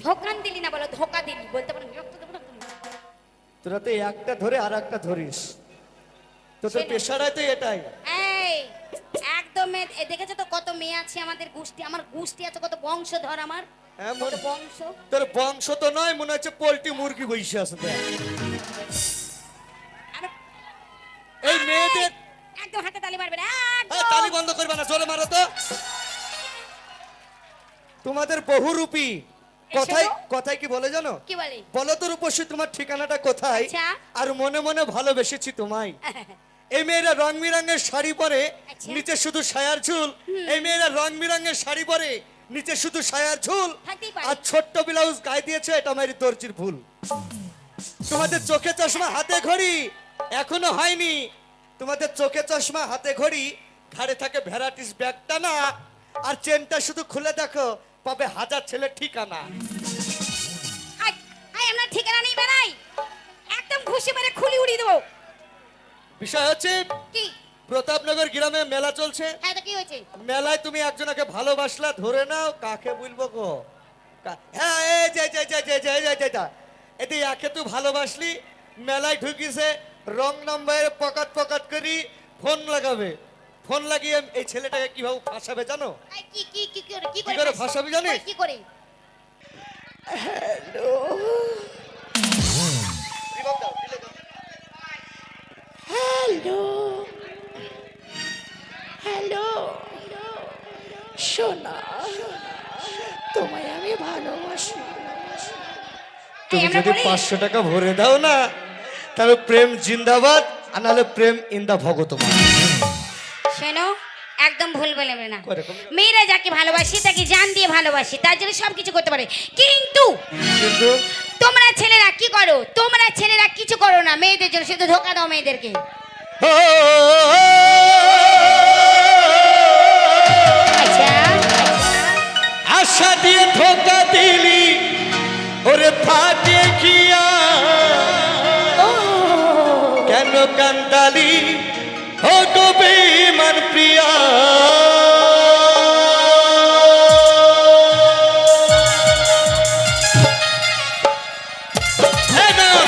ধোকান দিলি না বলো, ধোকা দিলি বলতে পারো বিরক্ত দেবো না তুমি। তোরা তো একটা ধরে আর একটা ধরিস, তোদের পেশারাই তো এটাই। এই একদম দেখেছো তো কত মেয়ে আছে আমাদের গোষ্ঠী, আমার গোষ্ঠী আছে কত বংশধর আমার, হ্যাঁ, কত বংশ। তোর বংশ তো নয়, মনে হচ্ছে পোল্ট্রি মুরগি বসে আছে দেখ। আরে, এই মেয়েদের একদম হাতে তালি মারবে না, এই তালি বন্ধ করবে না, জোরে মারো তো। তোমাদের বহুরূপী কথাই কথাই কি বলে জানো? কি বলে? বলো তো রূপসী তোমার ঠিকানাটা কোথায়? আচ্ছা। আর মনে মনে ভালোবেসেছি তোমায়। এই মেয়েরা রং বেরঙের শাড়ি পরে, আচ্ছা। নিচে শুধু সায়ার ঝুল। এই মেয়েরা রং বেরঙের শাড়ি পরে, নিচে শুধু সায়ার ঝুল, থাকতেই পারে। আর ছোট্ট ব্লাউজ গায়ে দিয়েছে, এটা আমার দর্জির ভুল। তোমাদের চোখে চশমা হাতে ঘড়ি এখনো হয়নি, তোমাদের চোখে চশমা হাতে ঘড়ি, ঘাড়ে থাকে ভ্যারাইটিস ব্যাগটা না, আর চেনটা শুধু খুলে দেখো পাবে হাজার ছেলে ঠিকানা। আই আই আমরা ঠিকানা নেই বেড়াই, একদম খুশি মেরে খুলি উড়িয়ে দেবো। বিষয় হচ্ছে কি? প্রতাপনগর গ্রামে মেলা চলছে। হ্যাঁ তো কি হয়েছে? মেলায় তুমি একজনকে ভালোবাসলা, ধরে নাও, কাকে বলবো গো? হ্যাঁ, এই যে যে যে যে যে যে যেটা এতে একে তুই ভালোবাসলি, মেলায় ঢুকিছে, রং নাম্বারের পকেট পকেট করি ফোন লাগাবে, ফোন লাগিয়ে এই ছেলেটাকে কিভাবে ফাঁসাবে জানো? আই কি কি কি করে কি কি করে ফাঁস- ফাঁসাবি জানিস? কি করে? হ্যালো হ্যালো সোনা, তোমায় আমি ভালোবাসি। তুমি আমরা যদি বলি- 500 টাকা ভরে দাও না, তাহলে প্রেম জিন্দাবাদ, আর নাহলে প্রেম ইন্দা ভগতমান। শোনো, একদম ভুল বলবে না। করে, করে। মেয়েরা যাকে ভালোবাসে তাকে জান দিয়ে ভালোবাসে, তার জন্য সব কিছু করতে পারে। কিন্তু কিন্তু তোমরা ছেলেরা কি করো? তোমরা ছেলেরা কিছু করো না মেয়েদের জন্য, শুধু ধোকা দাও মেয়েদেরকে। আচ্ছা আশা দিয়ে ধোকা দিলি, ওরে ফাটে খিয়া, কেন কান্দালি ও গো বেঈমান প্রিয়া? এই নাও।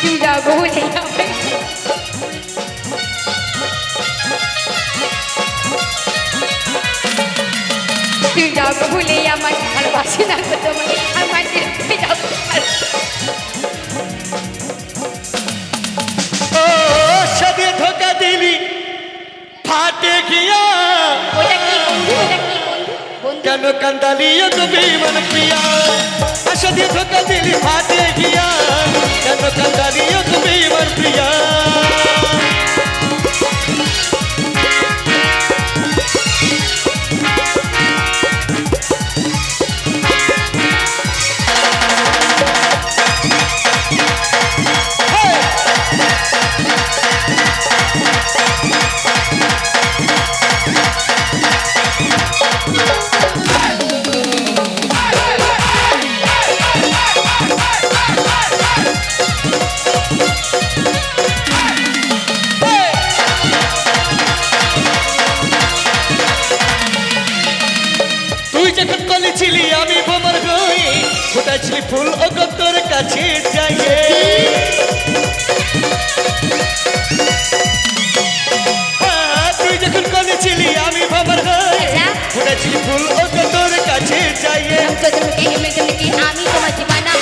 তুই যাও গো বলে যাবে। তুই যাও গো ভুলে আমার ভালোবাসি না গো তোমায়, আমার তুই যাও গো। ও আশা দিয়ে ধোকা দিলি, ফাটে গিয়া, ওটা কি বন্ধু? ওটা কি বন্ধু? বন্ধু কেন কান্দালি ও গো বেঈমান প্রিয়া? আশা দিয়ে ধোকা দিলি, ফাটে গিয়া, কেন কান্দালি ও গো বেঈমান প্রিয়া? তুই যখন কলেছিলি আমি ভ্রমর গই, ফুটাইছিলি ফুল ও গো তোর কাছে যাইয়ে। তুই যখন কলেছিলি আমি ভ্রমর গই, আচ্ছা। ফুটাইছিলি ফুল ও গো তোর কাছে যাইয়ে। আমি তোমার জীবনা,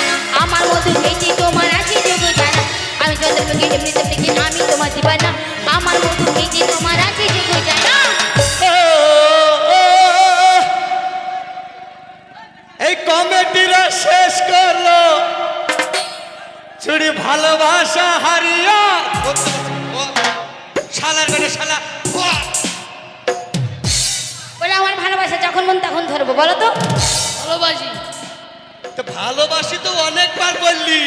আমার মধু খেয়েছি তোমার আছে যোগ জানা। আমি চন্দ্রমুখী এমনি তেমনি, আমি তোমার জীবনা, আমার মধু খেয়েছি তোমার আছে যোগ জানা। ও, ও, এই কমেডিরা শেষ করলো, চুরি ভালোবাসা হারিয়া, শালার গনে শালা। বলে আমার ভালোবাসা যখন মন তখন ধরবো, বলো তো। ভালোবাসি। তো ভালোবাসি তো অনেকবার বললি,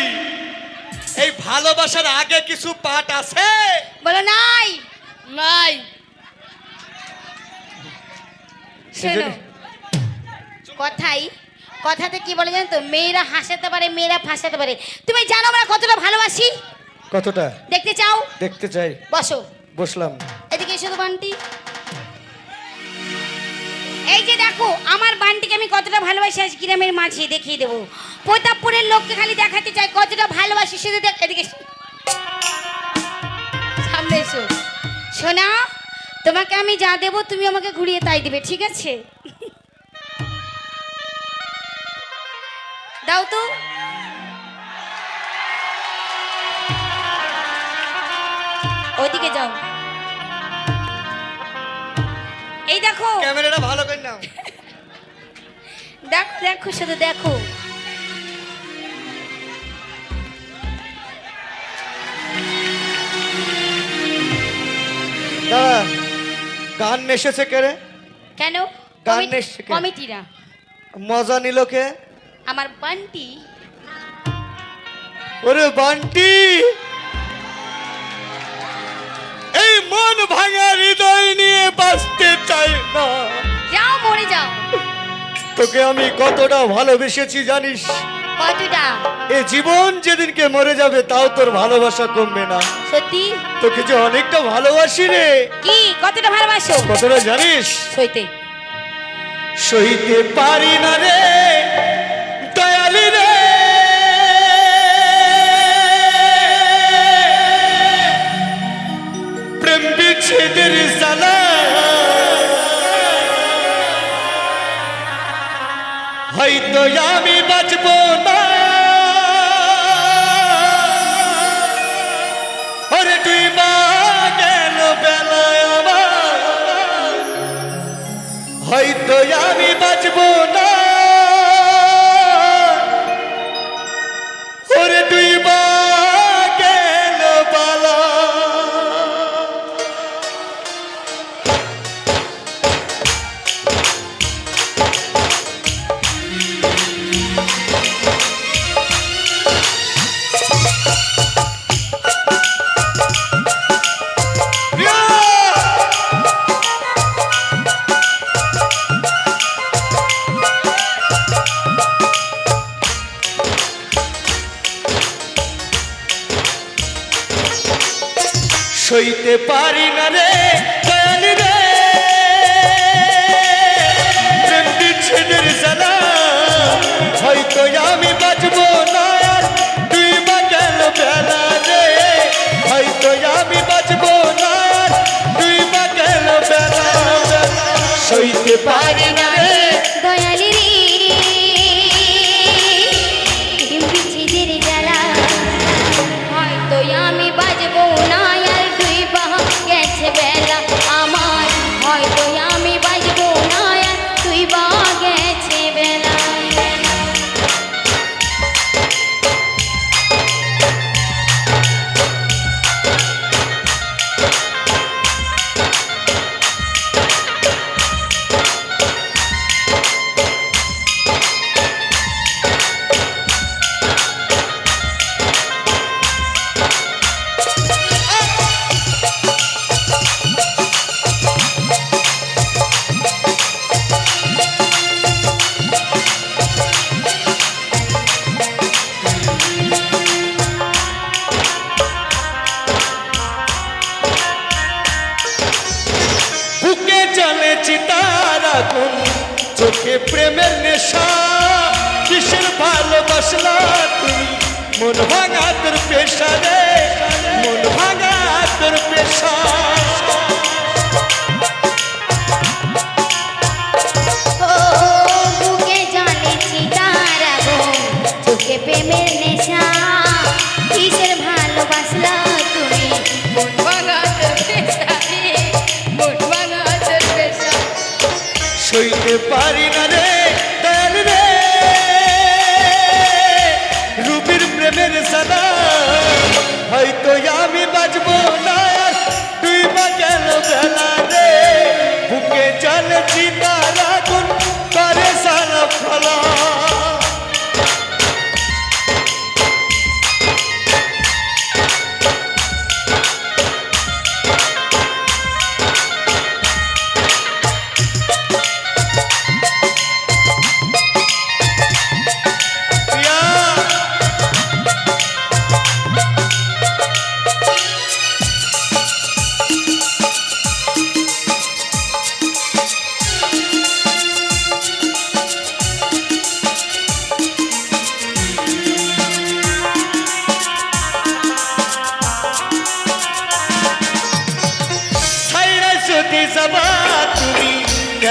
এই ভালোবাসার আগে কিছু পাঠ আছে? বলো নাই। নাই। শোনো, কথাতে কি বলে জানো তো, মেয়েরা হাসাতে পারে, মেয়েরা ফাঁসাতে পারে। তুমি জানো আমরা কতটা ভালোবাসি? কতটা? দেখতে চাও? দেখতে চাই। বসো, বসলাম। এদিকে এসো তো বান্টি। এই যে দেখো আমার বান্টিকে আমি কতটা ভালোবাসি, আজ গ্রামের মাঝে দেখিয়ে দেবো। প্রতাপপুরের লোককে খালি দেখাতে চাই কতটা ভালোবাসি, শুধু দেখ। এদিকে এসো। সামনে এসো। শোনা, তোমাকে আমি যা দেবো তুমি আমাকে ঘুরিয়ে তাই দিবে, ঠিক আছে? দাও তো। ওইদিকে যাও। এই দেখো, ক্যামেরাটা ভালো করে নাও। দেখো দেখো, শুধু দেখো। দাঁড়া, গান নেশেছে কে রে? কেন? গান এসছে কেন? কমিটিরা। মজা নিল কে? আমার বান্টি। ওরে বান্টি, এই মন ভাঙা হৃদয় নিয়ে বাঁচতে চাই না। যাও, মরে যাও। তোকে আমি কতটা ভালোবেসেছি জানিস? কতটা? এ জীবন যেদিনকে মরে যাবে তাও তোর ভালোবাসা কমবে না। সত্যি? তোকে যে অনেকটা ভালোবাসি রে। কি কতটা ভালোবাসো? কতটা জানিস? সইতে সইতে পারি না রে দয়ালি রে, প্রেম বিচ্ছেদের জ্বালা। হয়তো আমি বাঁচবো না, ওরে তুই বা গেল বেলায় আমার, হয়তো আমি বাঁচবো না, ওরে তুই বা গেল বেলা। সইতে পারি না রে দয়ালি রে, প্রেম বিচ্ছেদের জ্বালা। হয়তো আমি বাঁচবো না আর তুই বা গেল বেলা রে, হয়তো আমি বাঁচবো না আর তুই বা গেল বেলা। সইতে পারি না রে দয়ালি রে, প্রেম বিচ্ছেদের জ্বালা। হয়তো আমি বাজবো না আর দুই বা গেছে বেলা আমার, হয়তো আমি বাজবো না আর দুই বা গেছে বেলা। বুকে চলে চিতার আগুন, চোখে প্রেমের নেশা। কিসের ভালোবাসলা তুমি, মন ভাঙা তোর পেশা রে, মন ভাঙা তোর পেশা। ও বুকে জ্বলেছি তার আগুন, চোখে প্রেমের নেশা। কিসের ভালোবাসলা তুমি, মন ভাঙা তোর পেশা রে, মন ভাঙা তোর পেশা। সইতে পারি না রে দয়াল রে, রূপীর প্রেমের সাদা। হয়তো আমি বাঁচবো না আর তুই বা গেল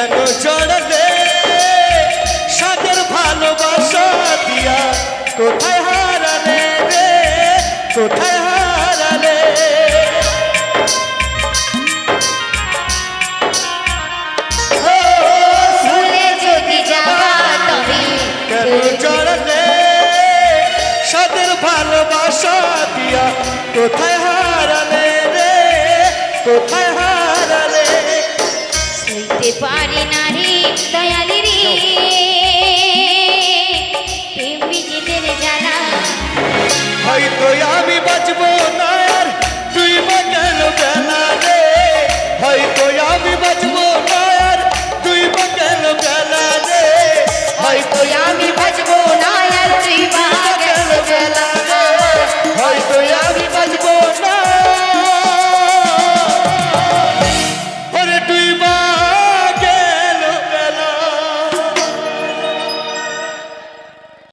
কেন চড়লে সাদের ভালোবাসা দিয়া কোথায় হারালে রে কোথায় হারালে ও, ভুলে যদি যাবা তবে কেন চড়লে সাদের ভালোবাসা দিয়া কোথায় হারালে রে কোথায়